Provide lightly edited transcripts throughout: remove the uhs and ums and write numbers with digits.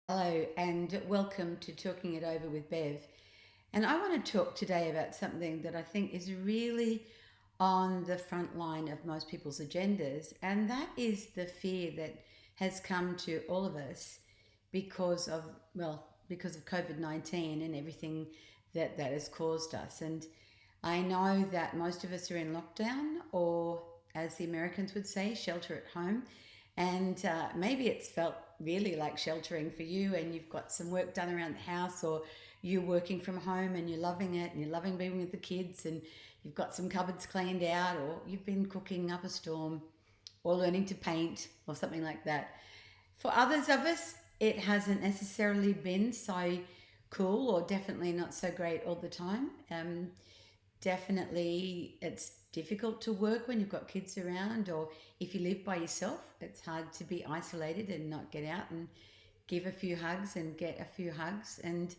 Hello, and welcome to Talking It Over with Bev. And I want to talk today about something that I think is really on the front line of most people's agendas, and that is the fear that has come to all of us because of, because of COVID-19 and everything that has caused us. And I know that most of us are in lockdown, or as the Americans would say, shelter at home. And maybe it's felt really like sheltering for you, and you've got some work done around the house, or you're working from home and you're loving it, and you're loving being with the kids, and you've got some cupboards cleaned out, or you've been cooking up a storm, or learning to paint, or something like that. For others of us, it hasn't necessarily been so cool, or definitely not so great all the time. Definitely, it's difficult to work when you've got kids around, or if you live by yourself, it's hard to be isolated and not get out and give a few hugs and get a few hugs. And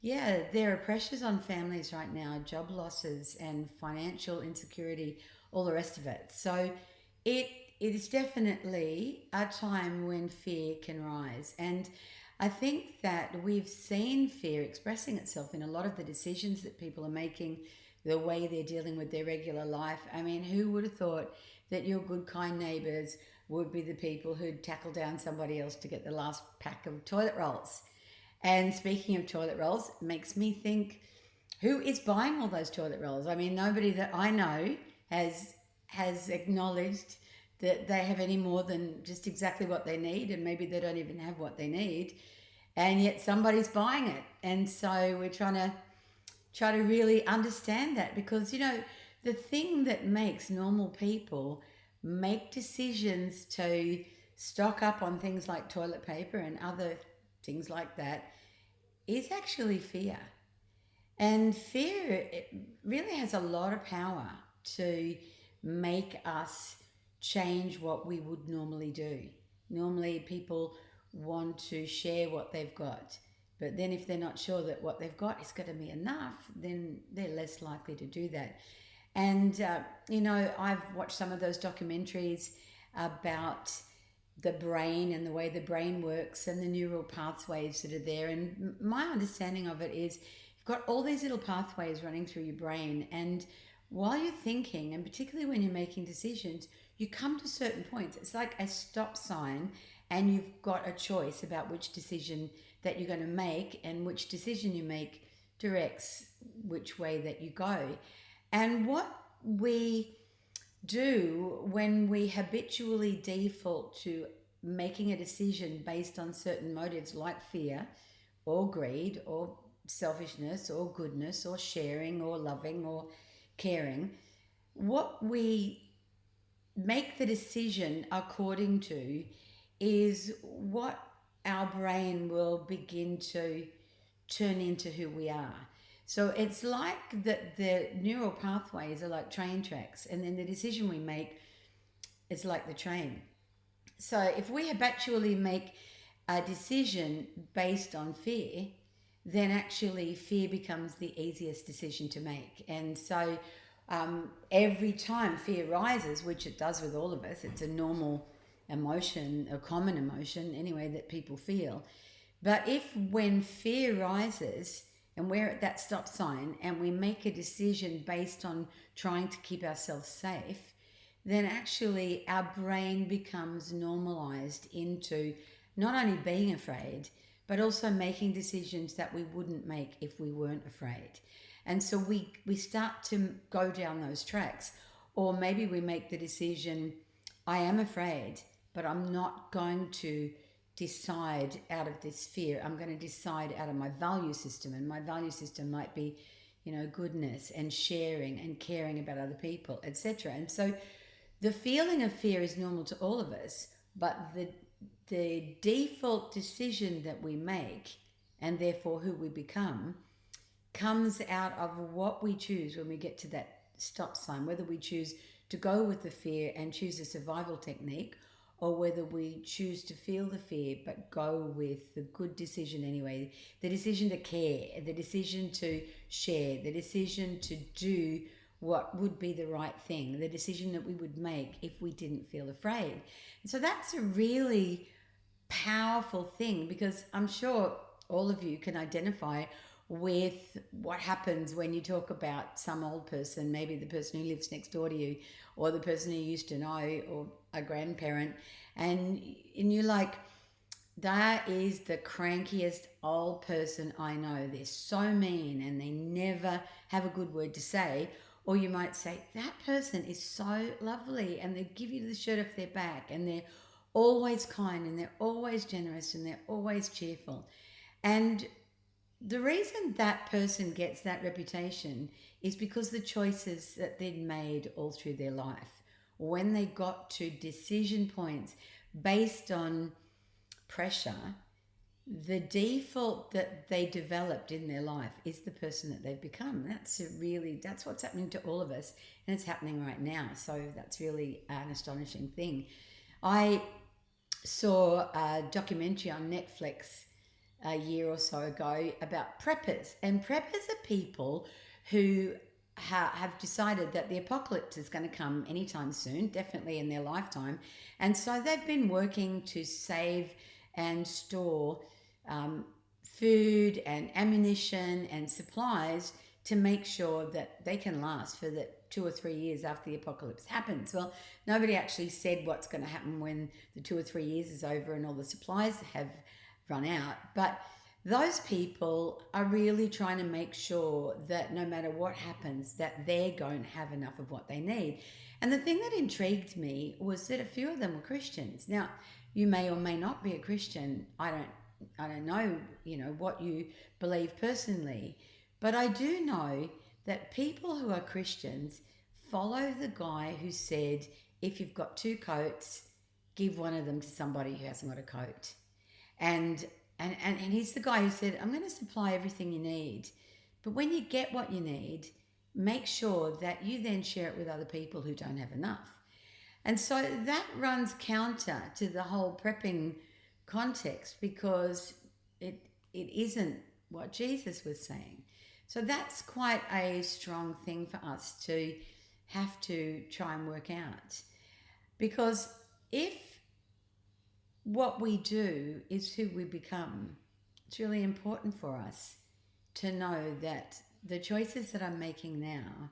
yeah, there are pressures on families right now, job losses and financial insecurity, all the rest of it. So it it is definitely a time when fear can rise. And I think that we've seen fear expressing itself in a lot of the decisions that people are making, the way they're dealing with their regular life. I mean, who would have thought that your good, kind neighbours would be the people who'd tackle down somebody else to get the last pack of toilet rolls? And speaking of toilet rolls, it makes me think, who is buying all those toilet rolls? I mean, nobody that I know has acknowledged that they have any more than just exactly what they need, and maybe they don't even have what they need, and yet somebody's buying it. And so we're try to really understand that, because the thing that makes normal people make decisions to stock up on things like toilet paper and other things like that is actually fear. And fear, it really has a lot of power to make us change what we would normally do. Normally, people want to share what they've got, but then if they're not sure that what they've got is going to be enough, then they're less likely to do that. And, I've watched some of those documentaries about the brain and the way the brain works and the neural pathways that are there. And my understanding of it is you've got all these little pathways running through your brain. And while you're thinking, and particularly when you're making decisions, you come to certain points. It's like a stop sign, and you've got a choice about which decision that you're going to make, and which decision you make directs which way that you go. And what we do when we habitually default to making a decision based on certain motives like fear or greed or selfishness or goodness or sharing or loving or caring, what we make the decision according to is what our brain will begin to turn into who we are. So it's like that the neural pathways are like train tracks, and then the decision we make is like the train. So if we habitually make a decision based on fear, then actually fear becomes the easiest decision to make. And so every time fear rises, which it does with all of us, it's a normal emotion, a common emotion anyway, that people feel. But if when fear rises and we're at that stop sign and we make a decision based on trying to keep ourselves safe, then actually our brain becomes normalized into not only being afraid, but also making decisions that we wouldn't make if we weren't afraid. And so we start to go down those tracks. Or maybe we make the decision, I am afraid, but I'm not going to decide out of this fear. I'm going to decide out of my value system. And my value system might be, goodness and sharing and caring about other people, etc. And so the feeling of fear is normal to all of us, but the default decision that we make, and therefore who we become, comes out of what we choose when we get to that stop sign, whether we choose to go with the fear and choose a survival technique, or whether we choose to feel the fear but go with the good decision anyway, the decision to care, the decision to share, the decision to do what would be the right thing, the decision that we would make if we didn't feel afraid. And so that's a really powerful thing, because I'm sure all of you can identify with what happens when you talk about some old person, maybe the person who lives next door to you, or the person you used to know, or a grandparent, and you're like, that is the crankiest old person I know. They're so mean and they never have a good word to say. Or you might say, that person is so lovely and they give you the shirt off their back and they're always kind and they're always generous and they're always cheerful. And the reason that person gets that reputation is because the choices that they'd made all through their life. When they got to decision points based on pressure, the default that they developed in their life is the person that they've become. That's what's happening to all of us, and it's happening right now. So that's really an astonishing thing. I saw a documentary on Netflix a year or so ago about preppers, and preppers are people who have decided that the apocalypse is going to come anytime soon, definitely in their lifetime, and so they've been working to save and store um, food and ammunition and supplies to make sure that they can last for the 2 or 3 years after the apocalypse happens. Well, nobody actually said what's going to happen when the 2 or 3 years is over and all the supplies have run out. But those people are really trying to make sure that no matter what happens, that they're going to have enough of what they need. And the thing that intrigued me was that a few of them were Christians. Now, you may or may not be a Christian. I don't know, what you believe personally, but I do know that people who are Christians follow the guy who said, if you've got two coats, give one of them to somebody who hasn't got a coat. And and he's the guy who said, I'm going to supply everything you need. But when you get what you need, make sure that you then share it with other people who don't have enough. And so that runs counter to the whole prepping context, because it isn't what Jesus was saying. So that's quite a strong thing for us to have to try and work out. Because if what we do is who we become, it's really important for us to know that the choices that I'm making now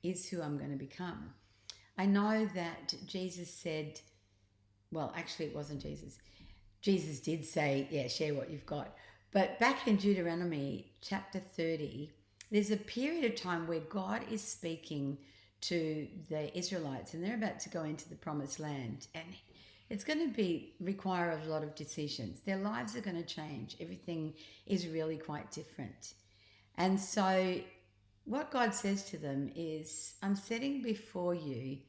is who I'm going to become. I know that Jesus said, well, actually, it wasn't Jesus. Jesus did say, yeah, share what you've got. But back in Deuteronomy chapter 30, there's a period of time where God is speaking to the Israelites and they're about to go into the promised land. And it's going to require a lot of decisions. Their lives are going to change. Everything is really quite different. And so what God says to them is, I'm setting before you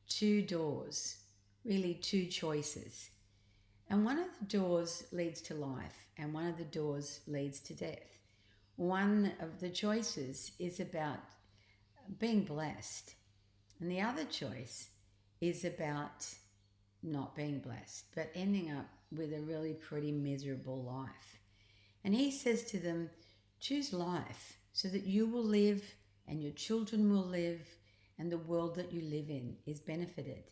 two doors, really two choices. And one of the doors leads to life and one of the doors leads to death. One of the choices is about being blessed. And the other choice is about not being blessed, but ending up with a really pretty miserable life. And he says to them, choose life so that you will live and your children will live and the world that you live in is benefited.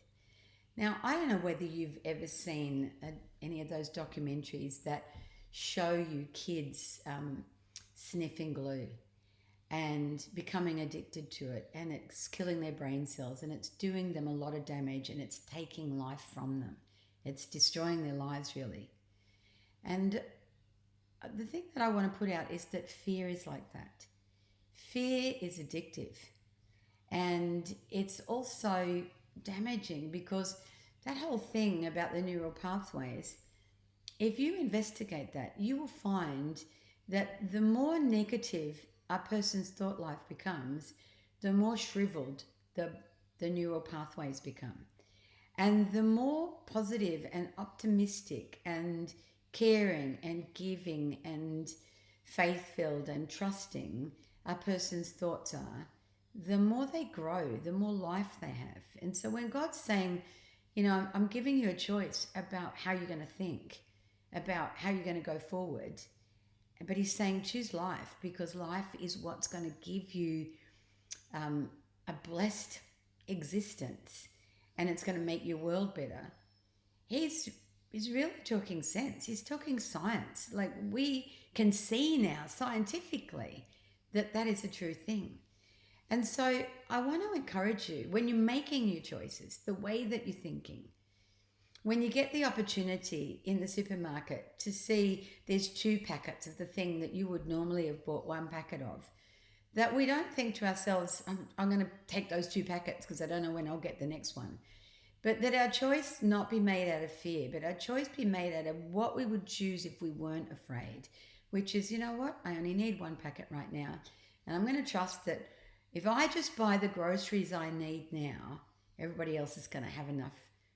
Now, I don't know whether you've ever seen any of those documentaries that show you kids sniffing glue and becoming addicted to it, and it's killing their brain cells and it's doing them a lot of damage and it's taking life from them. It's destroying their lives, really. And the thing that I want to put out is that fear is like that. Fear is addictive, and it's also damaging because that whole thing about the neural pathways, if you investigate that, you will find that the more negative a person's thought life becomes, the more shriveled the neural pathways become. And the more positive and optimistic and caring and giving and faith-filled and trusting a person's thoughts are, the more they grow, the more life they have. And so when God's saying, I'm giving you a choice about how you're going to think, about how you're going to go forward, but he's saying choose life, because life is what's going to give you a blessed existence and it's going to make your world better. He's is really talking sense. He's talking science. Like we can see now scientifically that that is a true thing. And so I want to encourage you when you're making your choices, the way that you're thinking, when you get the opportunity in the supermarket to see there's two packets of the thing that you would normally have bought one packet of, that we don't think to ourselves, I'm going to take those two packets because I don't know when I'll get the next one. But that our choice not be made out of fear, but our choice be made out of what we would choose if we weren't afraid, which is, you know what, I only need one packet right now. And I'm going to trust that if I just buy the groceries I need now, everybody else is going to have enough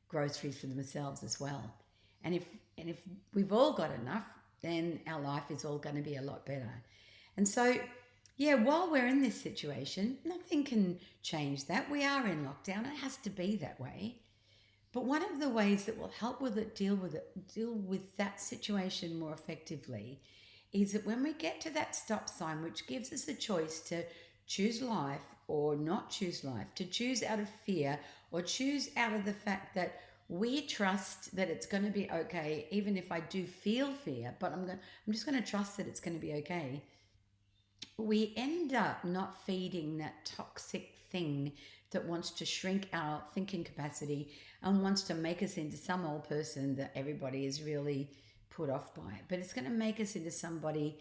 groceries for themselves as well. And if we've all got enough, then our life is all going to be a lot better. And so, yeah, while we're in this situation, nothing can change that. We are in lockdown. It has to be that way. But one of the ways that will help with it, deal with that situation more effectively, is that when we get to that stop sign, which gives us a choice to choose life or not choose life, to choose out of fear or choose out of the fact that we trust that it's going to be okay, even if I do feel fear, but I'm just going to trust that it's going to be okay. We end up not feeding that toxic thing that wants to shrink our thinking capacity and wants to make us into some old person that everybody is really put off by. But it's going to make us into somebody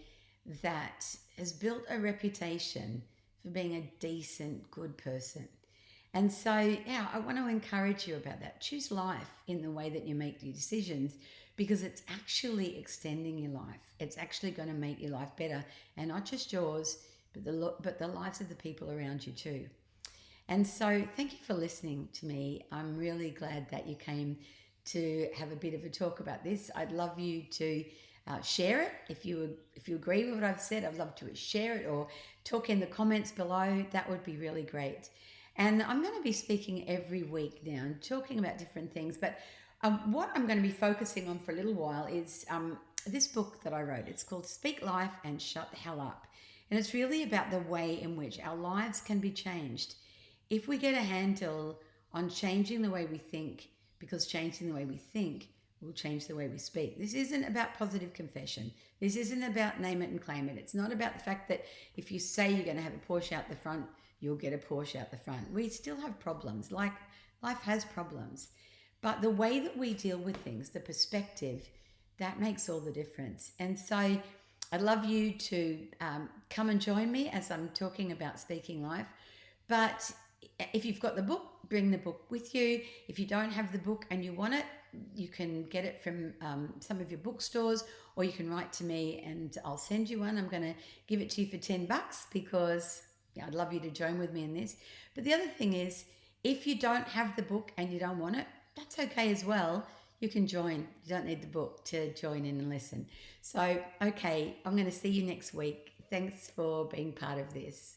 that has built a reputation for being a decent, good person. And so, yeah, I want to encourage you about that. Choose life in the way that you make your decisions because it's actually extending your life. It's actually going to make your life better, and not just yours, but the lives of the people around you too. And so, thank you for listening to me. I'm really glad that you came to have a bit of a talk about this. I'd love you to share it if you agree with what I've said. I'd love to share it or talk in the comments below. That would be really great. And I'm going to be speaking every week now and talking about different things. But what I'm going to be focusing on for a little while is this book that I wrote. It's called Speak Life and Shut the Hell Up. And it's really about the way in which our lives can be changed if we get a handle on changing the way we think, because changing the way we think will change the way we speak. This isn't about positive confession. This isn't about name it and claim it. It's not about the fact that if you say you're going to have a Porsche out the front, you'll get a Porsche out the front. We still have problems. Like life has problems. But the way that we deal with things, the perspective, that makes all the difference. And so I'd love you to come and join me as I'm talking about speaking life. But if you've got the book, bring the book with you. If you don't have the book and you want it, you can get it from some of your bookstores, or you can write to me and I'll send you one. I'm going to give it to you for $10 because I'd love you to join with me in this. But the other thing is, if you don't have the book and you don't want it, that's okay as well. You can join. You don't need the book to join in and listen. So, okay, I'm going to see you next week. Thanks for being part of this.